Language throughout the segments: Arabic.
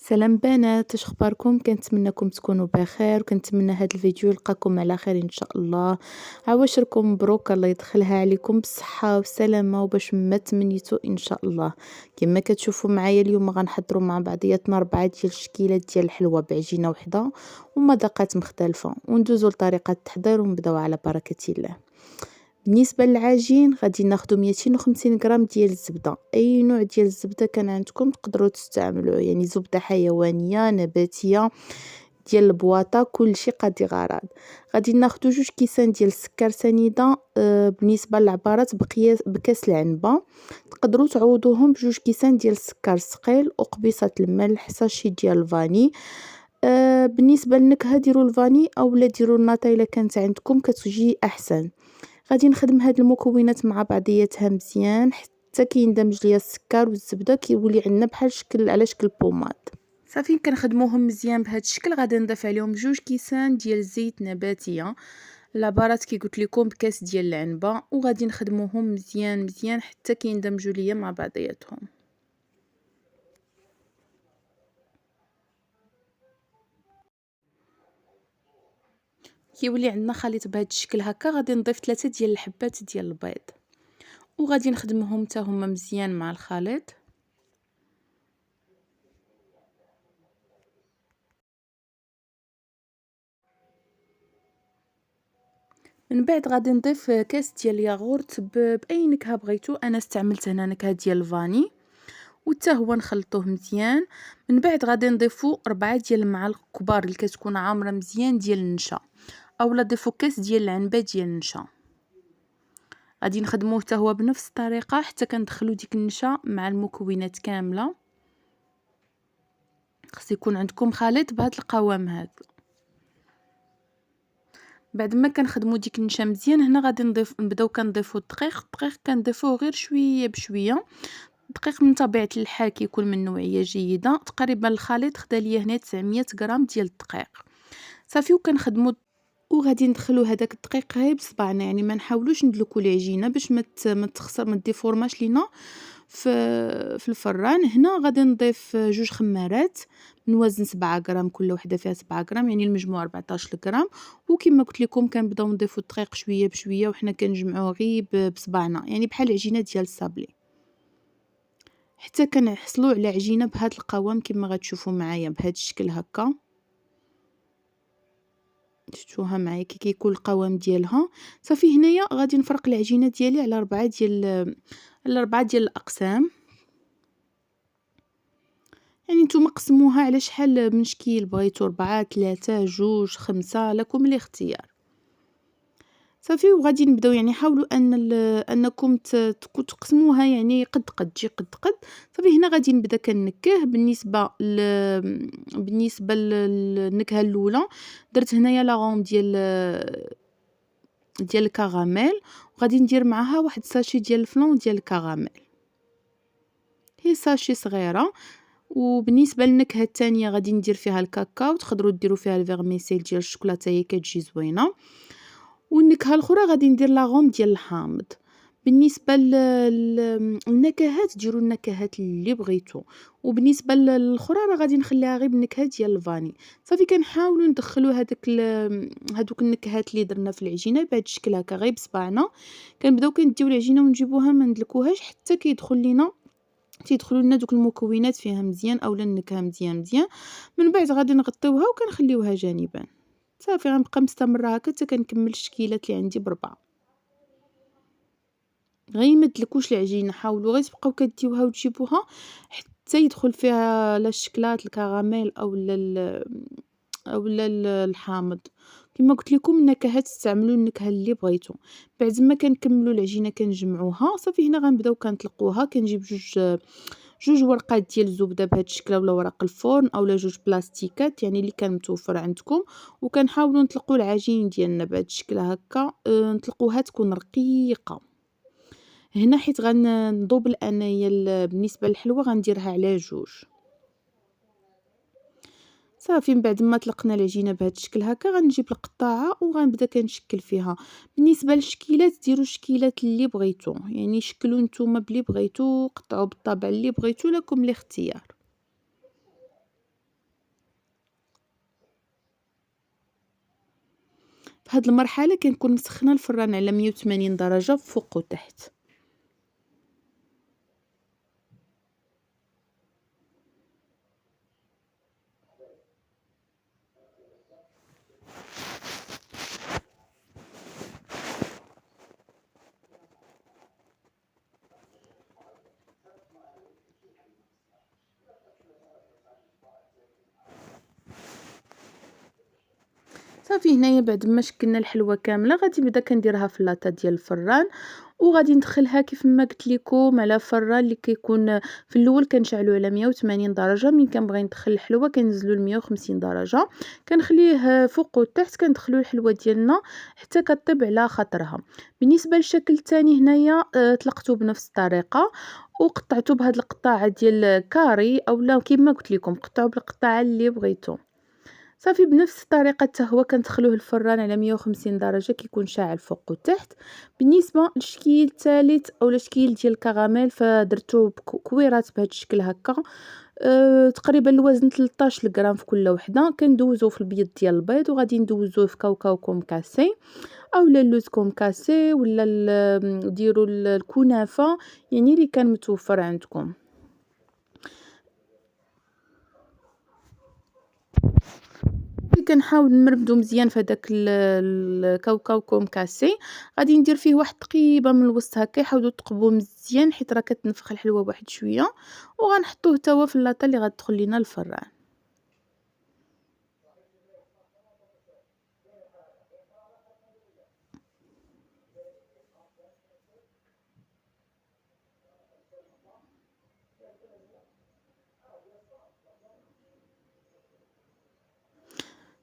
سلام بنات، اش اخباركم؟ كنتمنىكم تكونوا بخير، وكنتمنى هذا الفيديو يلقاكم على خير ان شاء الله. عواشركم مبروك، الله يدخلها عليكم بالصحه والسلامه وباش ما تمنيتوا ان شاء الله. كما كتشوفوا معايا اليوم غنحضروا مع بعضياتنا 4 ديال الشكيلات ديال الحلوى بعجينه وحده ومذاقات مختلفه، وندوزوا لطريقه التحضير ونبداو على بركه الله. بالنسبه للعجين غادي ناخذ 250 غرام ديال الزبده، اي نوع ديال الزبده كان عندكم تقدروا تستعملوه، يعني زبده حيوانيه نباتيه ديال البواطه كلشي قادي غرض. غادي ناخذ 2 كيسان ديال السكر سنيده. بالنسبه للعبارات بكاس العنبه تقدروا تعوضوهم ب2 كيسان ديال السكر ثقيل وقبيصه الملح، ساشي ديال الفاني. بالنسبه للنكهه ديروا الفاني اولا ديروا الناتا الا كانت عندكم كتجي احسن. غادي نخدم هاد المكونات مع بعضياتها مزيان حتى كيندمج ليا السكر والزبده، كيولي عندنا بحال شكل على شكل بوماد. صافي كنخدموهم مزيان بهذا الشكل. غادي نضيف عليهم 2 كيسان ديال الزيت نباتيه، العبارات كي قلت لكم بكاس ديال العنبه، وغادي نخدموهم مزيان مزيان حتى كيندمجوا ليا مع بعضياتهم. كيولي عندنا خليط بهذا الشكل هكا. غادي نضيف 3 ديال الحبات ديال البيض وغادي نخدمهم حتى هما مزيان مع الخليط. من بعد غادي نضيف كاس ديال الياغورت باي نكهه بغيتو. انا استعملت هنا نكهه ديال الفاني وحتى هو نخلطوه مزيان. من بعد غادي نضيفو 4 ديال المعالق كبار اللي كتكون عامره مزيان ديال النشا، اولا ضيفوا كاس ديال العنبه ديال النشا. غادي نخدموه حتى هو بنفس الطريقه حتى كندخلوا ديك النشا مع المكونات كامله. خص يكون عندكم خليط بهذا القوام هذا. بعد ما كنخدموا ديك النشا مزيان، هنا غادي نبداو كنضيفوا الدقيق كنضيفوه غير شويه بشويه. الدقيق من طبيعه الحال كيكون من نوعيه جيده. تقريبا الخليط خدا ليا هنا 900 غرام ديال الدقيق. صافي وكنخدموا وغادي ندخلوا هذاك الدقيق غير بصبعنا، يعني ما نحاولوش ندلكوا العجينه باش ما تخسر ما ديفورماش لينا في الفران. هنا غادي نضيف 2 خمارات من وزن 7 غرام، كل وحده فيها 7 غرام، يعني المجموع 14 غرام. وكما قلت لكم كنبداو نضيفوا الدقيق شويه بشويه وحنا كنجمعوه غير بصبعنا، يعني بحال العجينه ديال الصابلي، حتى كنحصلوا على عجينه بهذا القوام كما غتشوفوا معايا بهذا الشكل هكا. شفتوها معايا كي كيكون القوام ديالها. صافي هنايا غادي نفرق العجينه ديالي على 4 ديال الاقسام. يعني نتوما قسموها على شحال من شكيل بغيتو، 4 3 2 5 لكم الاختيار. صافي وغادي نبداو يعني حاولوا انكم تقسموها يعني قد تجي قد. صافي هنا غادي نبدا كنكه. بالنسبه للنكهه الاولى درت هنايا لاغوم ديال الكراميل، وغادي ندير معاها واحد ساشي ديال الفلون ديال الكراميل، هي ساشي صغيره. وبالنسبه للنكهه الثانيه غادي ندير فيها الكاكاو، تقدروا ديروا فيها الفيرميسيل ديال الشوكولاته هي كتجي زوينه. والنكهه الاخرى غادي ندير لاغوم ديال الحامض. بالنسبه للنكهات ديروا النكهات اللي بغيتو، وبالنسبه للاخرى راه غادي نخليها غير بالنكهه ديال الفاني. صافي كنحاولوا ندخلوا هذوك النكهات اللي درنا في العجينه بهذا الشكل هكا غير بصبعنا. كنبداو كنديو العجينه ونجيبوها ما ندلكوهاش حتى تيدخلوا لنا دوك المكونات فيها مزيان اولا النكهه مزيان. من بعد غادي نغطيوها وكنخليوها جانبا. صافي غنبقى مستمره هكا حتى كنكمل الشكيلات اللي عندي بربعه. غير ما تدلكوش العجينه، حاولوا غير تبقاو كديوها وتجيبوها حتى يدخل فيها لا الشكلاط الكراميل اولا الحامض. كما قلت لكم النكهات تستعملوا النكهه اللي بغيتو. بعد ما كنكملوا العجينه كنجمعوها. صافي هنا غنبداو كنطلقوها. كنجيب جوج ورقات ديال الزبده بهذا الشكل، اولا ورق الفرن اولا 2 بلاستيكات يعني اللي كان متوفر عندكم. وكنحاولوا نطلقوا العجين ديالنا بهذا الشكل هكا. نطلقوها تكون رقيقه. هنا حيت غنضوبل انايا بالنسبه للحلوه غنديرها على 2. صافي من بعد ما طلقنا العجينه بهذا الشكل هكا غنجيب القطاعه وغنبدا كنشكل فيها. بالنسبه للشكيلات ديروا الشكيلات اللي بغيتو، يعني شكلوا نتوما بلي بغيتو، قطعوا بالطبع اللي بغيتو، لكم الاختيار. في هاد المرحلة كنكون مسخنة الفران على 180 درجة فوق وتحت. صافي هنايا بعد ما شكلنا الحلوى كاملة غادي نبدا كنديرها في لاطا ديال الفران، وغادي ندخلها كيف ما قلت لكم على فران اللي كيكون في الاول كنشعلو على 180 درجة. من كنبغي ندخل الحلوى كنزلو ل 150 درجة، كنخليه فوق وتحت، كندخلو الحلوى ديالنا حتى كطيب على خاطرها. بالنسبة للشكل الثاني هنايا طلقته بنفس الطريقة، وقطعته بهاد القطاعة ديال كاري اولا كيما قلت لكم قطعوا بالقطاعة اللي بغيتو. صافي بنفس الطريقة حتى هو كندخلوه الفران على 150 درجة كيكون شاعل فوق وتحت. بالنسبة للشكل الثالث اولا الشكل ديال الكراميل فدرتو كويرات بهذا الشكل هكا، تقريبا الوزن 13 غرام في كل وحده. كندوزو في البيض ديال البيض وغادي ندوزوه في كاوكاو كومكاسي اولا اللوز كومكاسي ولا ديروا الكنافة يعني اللي كان متوفر عندكم. كنحاول نمرمدو مزيان في هذاك الكاوكاو كومكاسي، غادي ندير فيه واحد تقيبه من الوسط هكا، حاولوا تقبوه مزيان حيت راه كتنفخ الحلوى بواحد شويه، وغنحطوه حتى هو في اللاطه اللي غتدخل لينا الفران.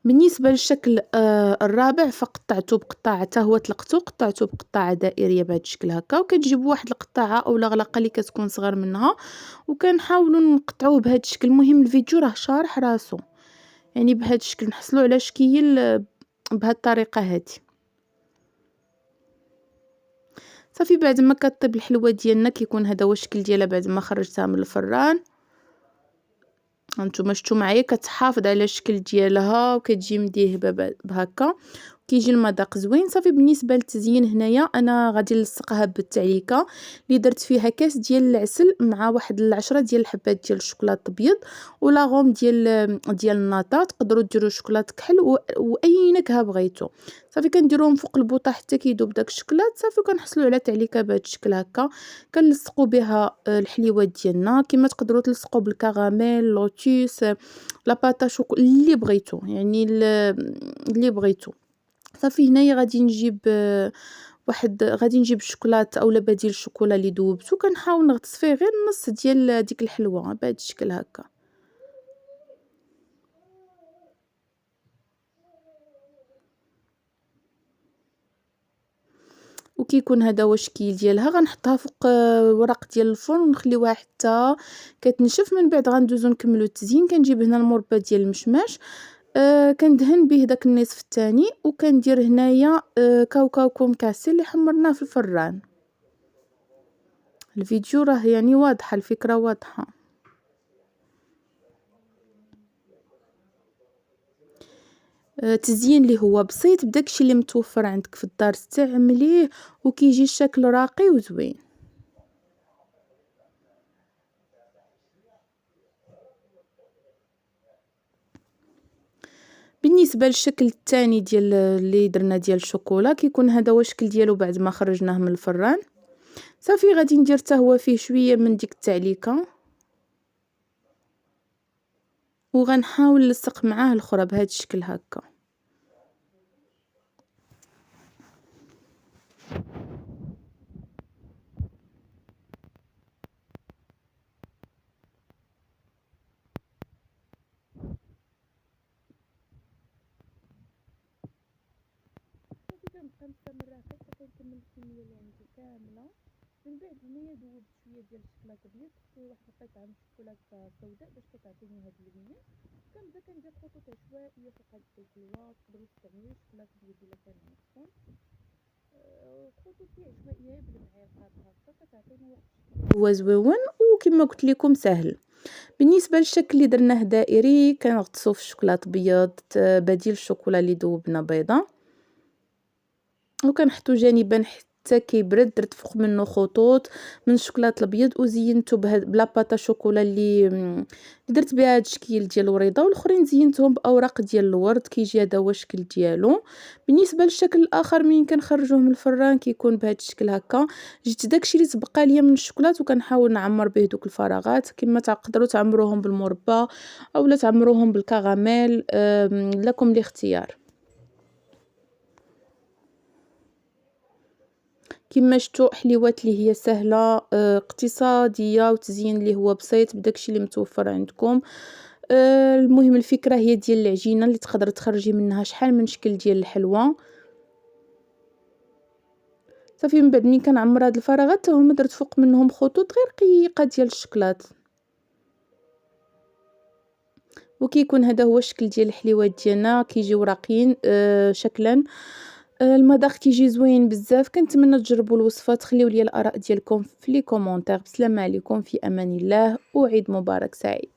بالنسبة للشكل الرابع فقطعته بقطاعة حتى هو طلقته، قطعته بقطاعة دائرية بهذا الشكل هكا، وكتجيبوا واحد القطاعة اولا غلقة اللي كتكون صغر منها وكنحاولوا نقطعوه بهذا الشكل. المهم الفيديو راه شارح راسو، يعني بهذا الشكل نحصلوا على شكل بهذه الطريقة هذه. صافي بعد ما كطيب الحلوى ديالنا كيكون هذا هو الشكل ديالها بعد ما خرجتها من الفران. هانتوما شفتوا معايا كتحافظ على الشكل ديالها وكتجي مديهبه بهكا، كيجي المذاق زوين. صافي بالنسبه للتزيين هنايا انا غادي نلصقها بالتعليكه اللي درت فيها كاس ديال العسل مع واحد 10 ديال الحبات ديال الشوكولاط ابيض ولا غوم ديال الناطا. تقدروا ديروا شوكولاط كحل واي نكهه بغيتو. صافي كنديروهم فوق البوطه حتى كيذوب داك الشوكولاط. صافي كنحصلوا على تعليكه بهذا الشكل هكا، كنلصقوا بها الحليوه ديالنا. كما تقدروا تلصقوا بالكراميل، لوتيس، لاباطا شوكو اللي بغيتو، يعني اللي بغيتو. صافي هنايا غادي نجيب الشوكولاط اولا بديل الشوكولا اللي ذوبته، كنحاول نغطس فيه غير نص ديال ديك الحلوى بهذا الشكل هكا. وكيكون هذا هو الشكل ديالها. غنحطها فوق ورق ديال الفرن ونخليوها حتى كتنشف. من بعد غندوزو نكملو التزيين. كنجيب هنا المربى ديال المشماش، كندهن به داك النصف الثاني، وكندير هنايا كاوكاو كومكاسي اللي حمرناه في الفران. الفيديو راه يعني واضحه، الفكره واضحه. تزيين اللي هو بسيط بداكشي اللي متوفر عندك في الدار استعمليه وكيجي الشكل راقي وزوين. بالنسبه للشكل الثاني ديال اللي درنا ديال الشوكولا كيكون هذا هو الشكل ديالو بعد ما خرجناه من الفران. صافي غادي ندير حتى هو فيه شويه من ديك التعليكه وغنحاول نلصق معاه الاخرى بهذا الشكل هكا. كنبقى مستمره هكا حتى كنكمل الكميه اللي عندي كامله. من بعد هنايا ذوبت شويه ديال الشوكولاط ابيض، خصني واحد القطعه من الشوكولاط سوداء باش كتعطيني هاد اللون. كنبدا كندير خطوط عشوائيه فوق هاد الحلوى. تقدروا تستعملوا الشوكولاط ابيض الا كان عندكم، خطوط عشوائيه بالمعلقه هكا كتعطيني واحد الشكل هو زويون وكما قلت لكم سهل. بالنسبه للشكل اللي درناه دائري كنغطسو في الشوكولاط ابيض بديل الشوكولا اللي ذوبنا بيضه. وكنحطو جانبا حتى كيبرد. درت فوق منه خطوط من الشوكولات الابيض وزينته بلا باطا شوكولا اللي درت بها هاد الشكل ديال الوريضه، والاخرين زينتهم باوراق ديال الورد. كيجي هذا هو الشكل ديالو. بالنسبه للشكل الاخر ملي كنخرجوه من الفران كيكون بهذا الشكل هكا. جبت داكشي اللي تبقى ليا من الشوكولات وكنحاول نعمر به دوك الفراغات. كما تقدروا تعمروهم بالمربى اولا تعمروهم بالكراميل، لكم الاختيار. كما شفتوا حليوات اللي هي سهله، اقتصاديه، وتزيين اللي هو بسيط بداكشي اللي متوفر عندكم. المهم الفكره هي ديال العجينه اللي تقدر تخرجي منها شحال من شكل ديال الحلوى. صافي من بعد ملي كنعمر هاد الفراغات حتى هما درت فوق منهم خطوط غير رقيقه ديال الشكلاط. وكيكون هذا هو الشكل ديال الحليوات ديالنا، كيجيو راقيين شكلا. المذاق كيجي زوين بزاف. كنتمنى تجربوا الوصفه. تخليو لي الاراء ديالكم في لي كومونتير. بسلامه عليكم، في امان الله، وعيد مبارك سعيد.